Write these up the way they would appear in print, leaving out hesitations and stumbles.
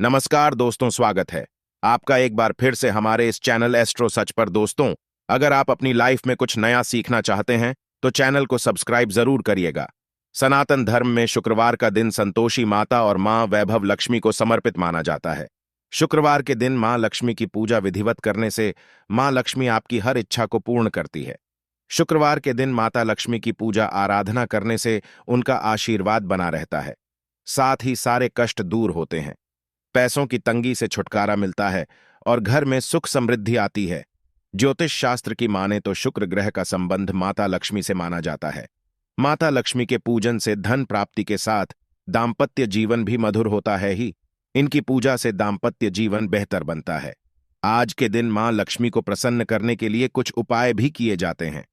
नमस्कार दोस्तों, स्वागत है आपका एक बार फिर से हमारे इस चैनल एस्ट्रो सच पर। दोस्तों, अगर आप अपनी लाइफ में कुछ नया सीखना चाहते हैं तो चैनल को सब्सक्राइब जरूर करिएगा। सनातन धर्म में शुक्रवार का दिन संतोषी माता और मां वैभव लक्ष्मी को समर्पित माना जाता है। शुक्रवार के दिन मां लक्ष्मी की पूजा विधिवत करने से मां लक्ष्मी आपकी हर इच्छा को पूर्ण करती है। शुक्रवार के दिन माता लक्ष्मी की पूजा आराधना करने से उनका आशीर्वाद बना रहता है, साथ ही सारे कष्ट दूर होते हैं, पैसों की तंगी से छुटकारा मिलता है और घर में सुख समृद्धि आती है। ज्योतिष शास्त्र की माने तो शुक्र ग्रह का संबंध माता लक्ष्मी से माना जाता है। माता लक्ष्मी के पूजन से धन प्राप्ति के साथ दाम्पत्य जीवन भी मधुर होता है ही। इनकी पूजा से दाम्पत्य जीवन बेहतर बनता है। आज के दिन मां लक्ष्मी को प्रसन्न करने के लिए कुछ उपाय भी किए जाते हैं।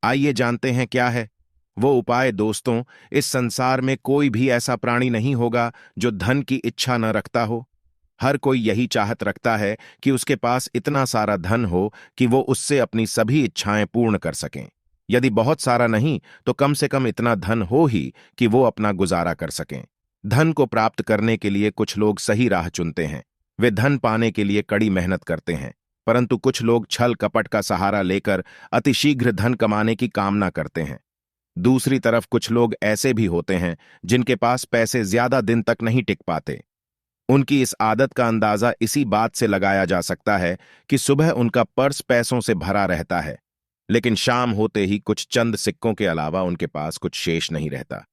आइए जानते हैं क्या है वो उपाय। दोस्तों, इस संसार में कोई भी ऐसा प्राणी नहीं होगा जो धन की इच्छा न रखता हो। हर कोई यही चाहत रखता है कि उसके पास इतना सारा धन हो कि वो उससे अपनी सभी इच्छाएं पूर्ण कर सकें। यदि बहुत सारा नहीं तो कम से कम इतना धन हो ही कि वो अपना गुजारा कर सकें। धन को प्राप्त करने के लिए कुछ लोग सही राह चुनते हैं। वे धन पाने के लिए कड़ी मेहनत करते हैं, परंतु कुछ लोग छल कपट का सहारा लेकर अतिशीघ्र धन कमाने की कामना करते हैं। दूसरी तरफ कुछ लोग ऐसे भी होते हैं जिनके पास पैसे ज्यादा दिन तक नहीं टिक पाते। उनकी इस आदत का अंदाजा इसी बात से लगाया जा सकता है कि सुबह उनका पर्स पैसों से भरा रहता है, लेकिन शाम होते ही कुछ चंद सिक्कों के अलावा उनके पास कुछ शेष नहीं रहता।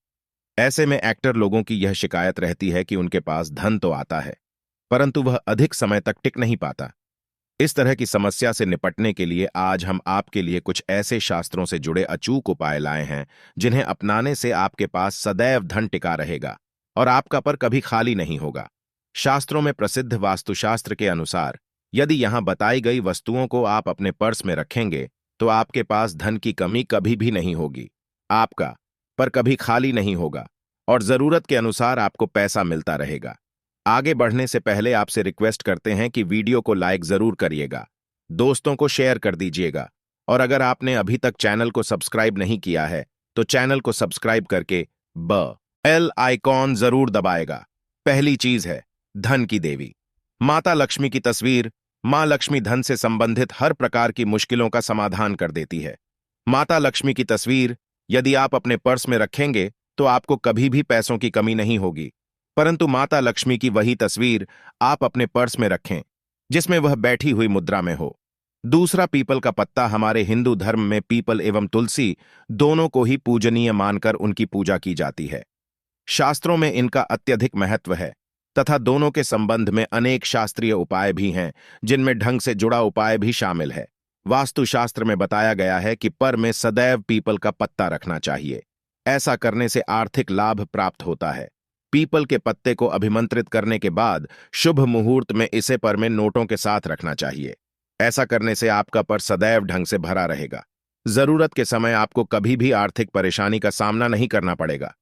ऐसे में एक्टर लोगों की यह शिकायत रहती है कि उनके पास धन तो आता है, परंतु वह अधिक समय तक टिक नहीं पाता। इस तरह की समस्या से निपटने के लिए आज हम आपके लिए कुछ ऐसे शास्त्रों से जुड़े अचूक उपाय लाए हैं जिन्हें अपनाने से आपके पास सदैव धन टिका रहेगा और आपका पर कभी खाली नहीं होगा। शास्त्रों में प्रसिद्ध वास्तुशास्त्र के अनुसार यदि यहां बताई गई वस्तुओं को आप अपने पर्स में रखेंगे तो आपके पास धन की कमी कभी भी नहीं होगी। आपका पर कभी खाली नहीं होगा और जरूरत के अनुसार आपको पैसा मिलता रहेगा। आगे बढ़ने से पहले आपसे रिक्वेस्ट करते हैं कि वीडियो को लाइक जरूर करिएगा, दोस्तों को शेयर कर दीजिएगा और अगर आपने अभी तक चैनल को सब्सक्राइब नहीं किया है तो चैनल को सब्सक्राइब करके बेल आइकॉन जरूर दबाएगा। पहली चीज है धन की देवी माता लक्ष्मी की तस्वीर। मां लक्ष्मी धन से संबंधित हर प्रकार की मुश्किलों का समाधान कर देती है। माता लक्ष्मी की तस्वीर यदि आप अपने पर्स में रखेंगे तो आपको कभी भी पैसों की कमी नहीं होगी, परंतु माता लक्ष्मी की वही तस्वीर आप अपने पर्स में रखें जिसमें वह बैठी हुई मुद्रा में हो। दूसरा, पीपल का पत्ता। हमारे हिंदू धर्म में पीपल एवं तुलसी दोनों को ही पूजनीय मानकर उनकी पूजा की जाती है। शास्त्रों में इनका अत्यधिक महत्व है तथा दोनों के संबंध में अनेक शास्त्रीय उपाय भी हैं जिनमें ढंग से जुड़ा उपाय भी शामिल है। वास्तुशास्त्र में बताया गया है कि पर में सदैव पीपल का पत्ता रखना चाहिए। ऐसा करने से आर्थिक लाभ प्राप्त होता है। पीपल के पत्ते को अभिमंत्रित करने के बाद शुभ मुहूर्त में इसे पर में नोटों के साथ रखना चाहिए। ऐसा करने से आपका पर सदैव ढंग से भरा रहेगा। जरूरत के समय आपको कभी भी आर्थिक परेशानी का सामना नहीं करना पड़ेगा।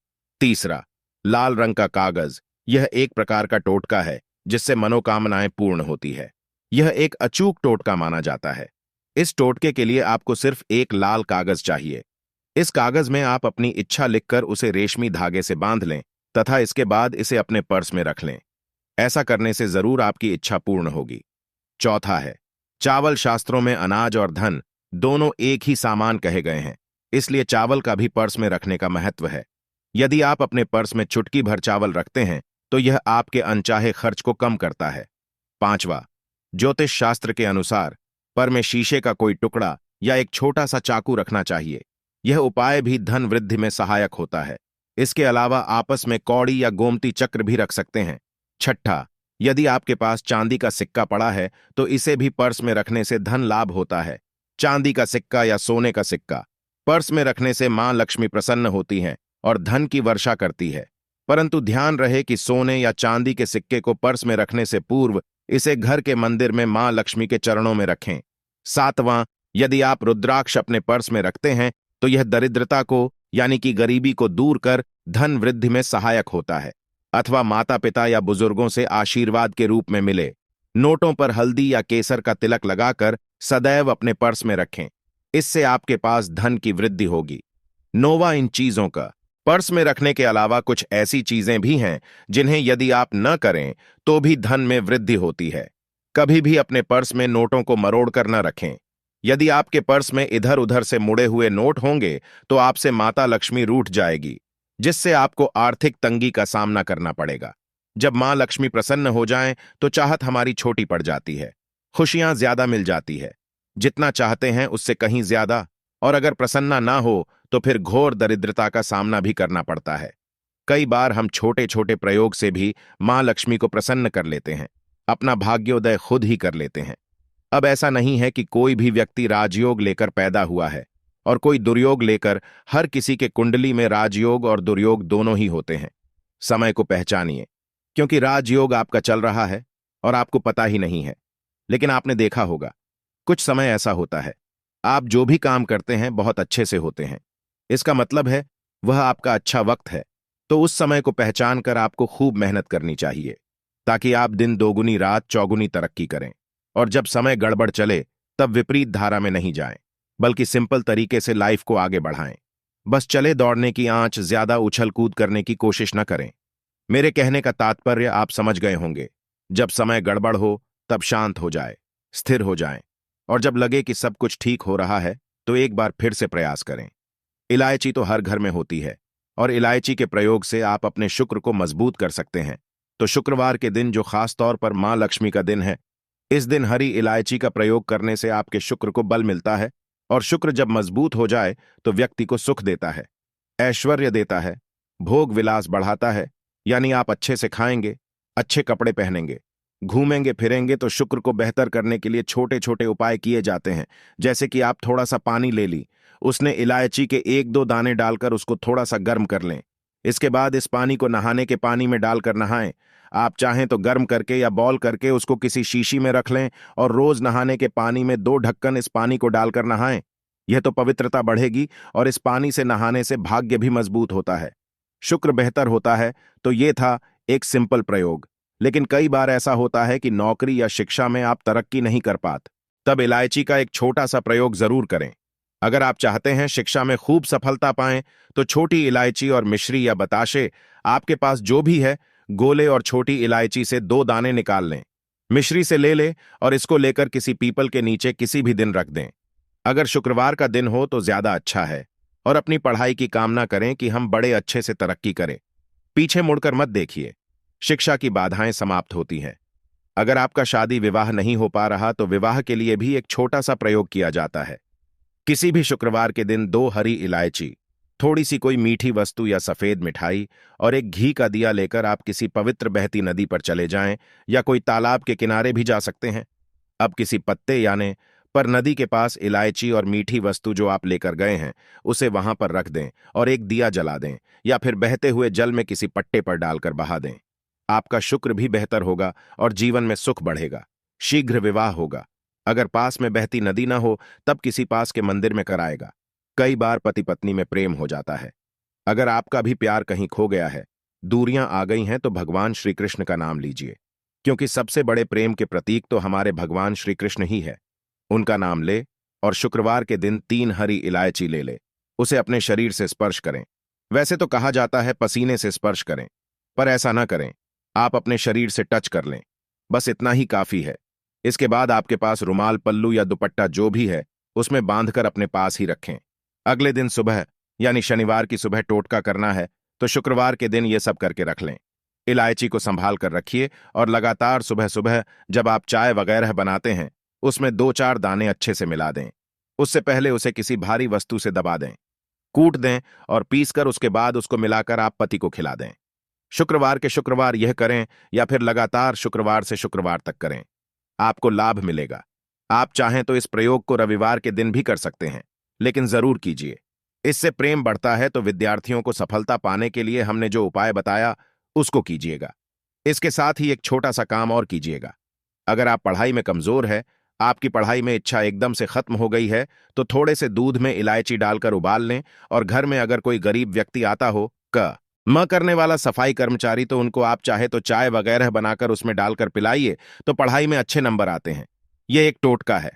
तीसरा, लाल रंग का कागज। यह एक प्रकार का टोटका है जिससे मनोकामनाएं पूर्ण होती है। यह एक अचूक टोटका माना जाता है। इस टोटके के लिए आपको सिर्फ एक लाल कागज चाहिए। इस कागज में आप अपनी इच्छा लिखकर उसे रेशमी धागे से बांध लें तथा इसके बाद इसे अपने पर्स में रख लें। ऐसा करने से जरूर आपकी इच्छा पूर्ण होगी। चौथा है चावल। शास्त्रों में अनाज और धन दोनों एक ही सामान कहे गए हैं, इसलिए चावल का भी पर्स में रखने का महत्व है। यदि आप अपने पर्स में चुटकी भर चावल रखते हैं तो यह आपके अनचाहे खर्च को कम करता है। पांचवा, ज्योतिष शास्त्र के अनुसार पर में शीशे का कोई टुकड़ा या एक छोटा सा चाकू रखना चाहिए। यह उपाय भी धन वृद्धि में सहायक होता है। इसके अलावा आपस में कौड़ी या गोमती चक्र भी रख सकते हैं। छठा, यदि आपके पास चांदी का सिक्का पड़ा है तो इसे भी पर्स में रखने से धन लाभ होता है। चांदी का सिक्का या सोने का सिक्का पर्स में रखने से मां लक्ष्मी प्रसन्न होती हैं और धन की वर्षा करती है, परंतु ध्यान रहे कि सोने या चांदी के सिक्के को पर्स में रखने से पूर्व इसे घर के मंदिर में मां लक्ष्मी के चरणों में रखें। सातवां, यदि आप रुद्राक्ष अपने पर्स में रखते हैं तो यह दरिद्रता को यानी कि गरीबी को दूर कर धन वृद्धि में सहायक होता है अथवा माता पिता या बुजुर्गों से आशीर्वाद के रूप में मिले। नोटों पर हल्दी या केसर का तिलक लगाकर सदैव अपने पर्स में रखें। इससे आपके पास धन की वृद्धि होगी। नौवां, इन चीजों का पर्स में रखने के अलावा कुछ ऐसी चीजें भी हैं जिन्हें यदि आप न करें तो भी धन में वृद्धि होती है। कभी भी अपने पर्स में नोटों को मरोड़ कर न रखें। यदि आपके पर्स में इधर उधर से मुड़े हुए नोट होंगे तो आपसे माता लक्ष्मी रूठ जाएगी, जिससे आपको आर्थिक तंगी का सामना करना पड़ेगा। जब मां लक्ष्मी प्रसन्न हो जाएं तो चाहत हमारी छोटी पड़ जाती है, खुशियां ज्यादा मिल जाती है, जितना चाहते हैं उससे कहीं ज्यादा। और अगर प्रसन्ना ना हो तो फिर घोर दरिद्रता का सामना भी करना पड़ता है। कई बार हम छोटे छोटे प्रयोग से भी मां लक्ष्मी को प्रसन्न कर लेते हैं, अपना भाग्योदय खुद ही कर लेते हैं। अब ऐसा नहीं है कि कोई भी व्यक्ति राजयोग लेकर पैदा हुआ है और कोई दुर्योग लेकर। हर किसी के कुंडली में राजयोग और दुर्योग दोनों ही होते हैं। समय को पहचानिए, क्योंकि राजयोग आपका चल रहा है और आपको पता ही नहीं है। लेकिन आपने देखा होगा, कुछ समय ऐसा होता है, आप जो भी काम करते हैं बहुत अच्छे से होते हैं। इसका मतलब है वह आपका अच्छा वक्त है। तो उस समय को पहचान कर आपको खूब मेहनत करनी चाहिए, ताकि आप दिन दोगुनी रात चौगुनी तरक्की करें। और जब समय गड़बड़ चले तब विपरीत धारा में नहीं जाएं, बल्कि सिंपल तरीके से लाइफ को आगे बढ़ाएं। बस चले दौड़ने की आंच, ज्यादा उछल कूद करने की कोशिश न करें। मेरे कहने का तात्पर्य आप समझ गए होंगे। जब समय गड़बड़ हो तब शांत हो जाए, स्थिर हो जाएं, और जब लगे कि सब कुछ ठीक हो रहा है तो एक बार फिर से प्रयास करें। इलायची तो हर घर में होती है और इलायची के प्रयोग से आप अपने शुक्र को मजबूत कर सकते हैं। तो शुक्रवार के दिन, जो खास तौर पर मां लक्ष्मी का दिन है, इस दिन हरी इलायची का प्रयोग करने से आपके शुक्र को बल मिलता है। और शुक्र जब मजबूत हो जाए तो व्यक्ति को सुख देता है, ऐश्वर्य देता है, भोग विलास बढ़ाता है। यानी आप अच्छे से खाएंगे, अच्छे कपड़े पहनेंगे, घूमेंगे फिरेंगे। तो शुक्र को बेहतर करने के लिए छोटे छोटे उपाय किए जाते हैं। जैसे कि आप थोड़ा सा पानी ले ली, उसने इलायची के एक दो दाने डालकर उसको थोड़ा सा गर्म कर लें। इसके बाद इस पानी को नहाने के पानी में डालकर नहाएं। आप चाहें तो गर्म करके या बॉल करके उसको किसी शीशी में रख लें और रोज नहाने के पानी में 2 ढक्कन इस पानी को डालकर नहाएं। यह तो पवित्रता बढ़ेगी और इस पानी से नहाने से भाग्य भी मजबूत होता है, शुक्र बेहतर होता है। तो ये था एक सिंपल प्रयोग। लेकिन कई बार ऐसा होता है कि नौकरी या शिक्षा में आप तरक्की नहीं कर पाते, तब इलायची का एक छोटा सा प्रयोग जरूर करें। अगर आप चाहते हैं शिक्षा में खूब सफलता पाएं तो छोटी इलायची और मिश्री या बताशे, आपके पास जो भी है, गोले और छोटी इलायची से 2 दाने निकाल लें, मिश्री से ले लें और इसको लेकर किसी पीपल के नीचे किसी भी दिन रख दें। अगर शुक्रवार का दिन हो तो ज्यादा अच्छा है। और अपनी पढ़ाई की कामना करें कि हम बड़े अच्छे से तरक्की करें। पीछे मुड़कर मत देखिए, शिक्षा की बाधाएं समाप्त होती हैं। अगर आपका शादी विवाह नहीं हो पा रहा तो विवाह के लिए भी एक छोटा सा प्रयोग किया जाता है। किसी भी शुक्रवार के दिन 2 हरी इलायची, थोड़ी सी कोई मीठी वस्तु या सफेद मिठाई और एक घी का दिया लेकर आप किसी पवित्र बहती नदी पर चले जाएं, या कोई तालाब के किनारे भी जा सकते हैं। अब किसी पत्ते यानी पर नदी के पास इलायची और मीठी वस्तु जो आप लेकर गए हैं उसे वहां पर रख दें और एक दिया जला दें, या फिर बहते हुए जल में किसी पट्टे पर डालकर बहा दें। आपका शुक्र भी बेहतर होगा और जीवन में सुख बढ़ेगा। शीघ्र विवाह होगा। अगर पास में बहती नदी ना हो तब किसी पास के मंदिर में कराएगा। कई बार पति पत्नी में प्रेम हो जाता है। अगर आपका भी प्यार कहीं खो गया है, दूरियां आ गई हैं, तो भगवान श्री कृष्ण का नाम लीजिए, क्योंकि सबसे बड़े प्रेम के प्रतीक तो हमारे भगवान श्री कृष्ण ही है। उनका नाम ले और शुक्रवार के दिन 3 हरी इलायची ले ले, उसे अपने शरीर से स्पर्श करें। वैसे तो कहा जाता है पसीने से स्पर्श करें, पर ऐसा ना करें, आप अपने शरीर से टच कर लें, बस इतना ही काफी है। इसके बाद आपके पास रुमाल, पल्लू या दुपट्टा जो भी है उसमें बांधकर अपने पास ही रखें। अगले दिन सुबह यानी शनिवार की सुबह टोटका करना है, तो शुक्रवार के दिन ये सब करके रख लें। इलायची को संभाल कर रखिए और लगातार सुबह सुबह जब आप चाय वगैरह बनाते हैं उसमें 2-4 दाने अच्छे से मिला दें। उससे पहले उसे किसी भारी वस्तु से दबा दें, कूट दें और पीसकर उसके बाद उसको मिलाकर आप पति को खिला दें। शुक्रवार के शुक्रवार यह करें या फिर लगातार शुक्रवार से शुक्रवार तक करें, आपको लाभ मिलेगा। आप चाहें तो इस प्रयोग को रविवार के दिन भी कर सकते हैं, लेकिन जरूर कीजिए। इससे प्रेम बढ़ता है। तो विद्यार्थियों को सफलता पाने के लिए हमने जो उपाय बताया उसको कीजिएगा। इसके साथ ही एक छोटा सा काम और कीजिएगा। अगर आप पढ़ाई में कमजोर है, आपकी पढ़ाई में इच्छा एकदम से खत्म हो गई है, तो थोड़े से दूध में इलायची डालकर उबाल लें और घर में अगर कोई गरीब व्यक्ति आता हो, म करने वाला सफाई कर्मचारी, तो उनको आप चाहे तो चाय वगैरह बनाकर उसमें डालकर पिलाइए, तो पढ़ाई में अच्छे नंबर आते हैं। यह एक टोटका है।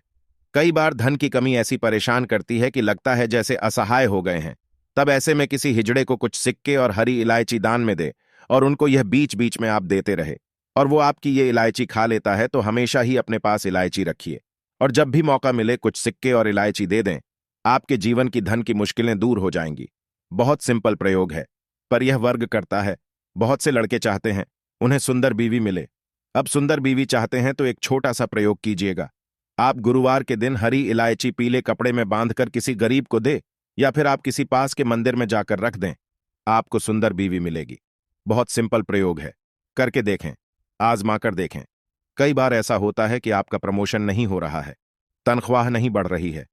कई बार धन की कमी ऐसी परेशान करती है कि लगता है जैसे असहाय हो गए हैं। तब ऐसे में किसी हिजड़े को कुछ सिक्के और हरी इलायची दान में दे और उनको यह बीच बीच में आप देते रहे और वो आपकी ये इलायची खा लेता है, तो हमेशा ही अपने पास इलायची रखिए और जब भी मौका मिले कुछ सिक्के और इलायची दे दें। आपके जीवन की धन की मुश्किलें दूर हो जाएंगी। बहुत सिंपल प्रयोग है, पर यह वर्ग करता है। बहुत से लड़के चाहते हैं उन्हें सुंदर बीवी मिले। अब सुंदर बीवी चाहते हैं तो एक छोटा सा प्रयोग कीजिएगा। आप गुरुवार के दिन हरी इलायची पीले कपड़े में बांधकर किसी गरीब को दे या फिर आप किसी पास के मंदिर में जाकर रख दें। आपको सुंदर बीवी मिलेगी। बहुत सिंपल प्रयोग है, करके देखें, आजमा कर देखें। कई बार ऐसा होता है कि आपका प्रमोशन नहीं हो रहा है, तनख्वाह नहीं बढ़ रही है,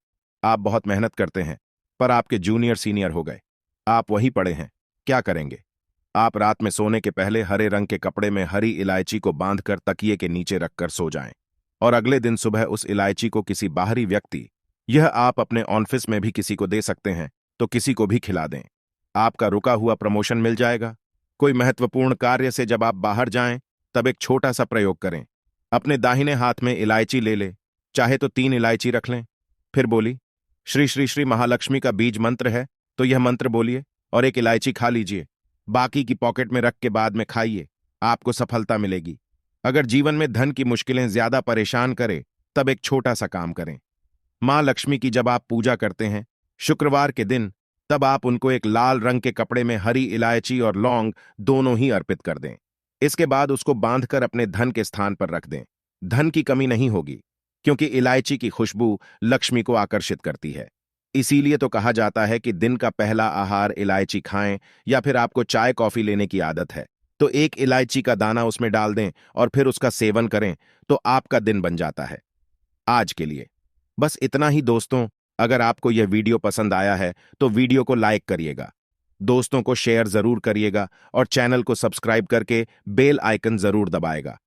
आप बहुत मेहनत करते हैं पर आपके जूनियर सीनियर हो गए, आप वहीं पड़े हैं। क्या करेंगे? आप रात में सोने के पहले हरे रंग के कपड़े में हरी इलायची को बांधकर तकिए के नीचे रखकर सो जाएं और अगले दिन सुबह उस इलायची को किसी बाहरी व्यक्ति, यह आप अपने ऑफिस में भी किसी को दे सकते हैं, तो किसी को भी खिला दें। आपका रुका हुआ प्रमोशन मिल जाएगा। कोई महत्वपूर्ण कार्य से जब आप बाहर जाएं तब एक छोटा सा प्रयोग करें। अपने दाहिने हाथ में इलायची ले ले, चाहे तो 3 इलायची रख लें। फिर बोली, श्री श्री श्री महालक्ष्मी का बीज मंत्र है तो यह मंत्र बोलिए और एक इलायची खा लीजिए। बाकी की पॉकेट में रख के बाद में खाइए, आपको सफलता मिलेगी। अगर जीवन में धन की मुश्किलें ज्यादा परेशान करें तब एक छोटा सा काम करें। मां लक्ष्मी की जब आप पूजा करते हैं शुक्रवार के दिन, तब आप उनको एक लाल रंग के कपड़े में हरी इलायची और लौंग दोनों ही अर्पित कर दें। इसके बाद उसको बांधकर अपने धन के स्थान पर रख दें। धन की कमी नहीं होगी, क्योंकि इलायची की खुशबू लक्ष्मी को आकर्षित करती है। इसीलिए तो कहा जाता है कि दिन का पहला आहार इलायची खाएं, या फिर आपको चाय कॉफी लेने की आदत है तो एक इलायची का दाना उसमें डाल दें और फिर उसका सेवन करें तो आपका दिन बन जाता है। आज के लिए बस इतना ही दोस्तों। अगर आपको यह वीडियो पसंद आया है तो वीडियो को लाइक करिएगा, दोस्तों को शेयर जरूर करिएगा और चैनल को सब्सक्राइब करके बेल आइकन जरूर दबाएगा।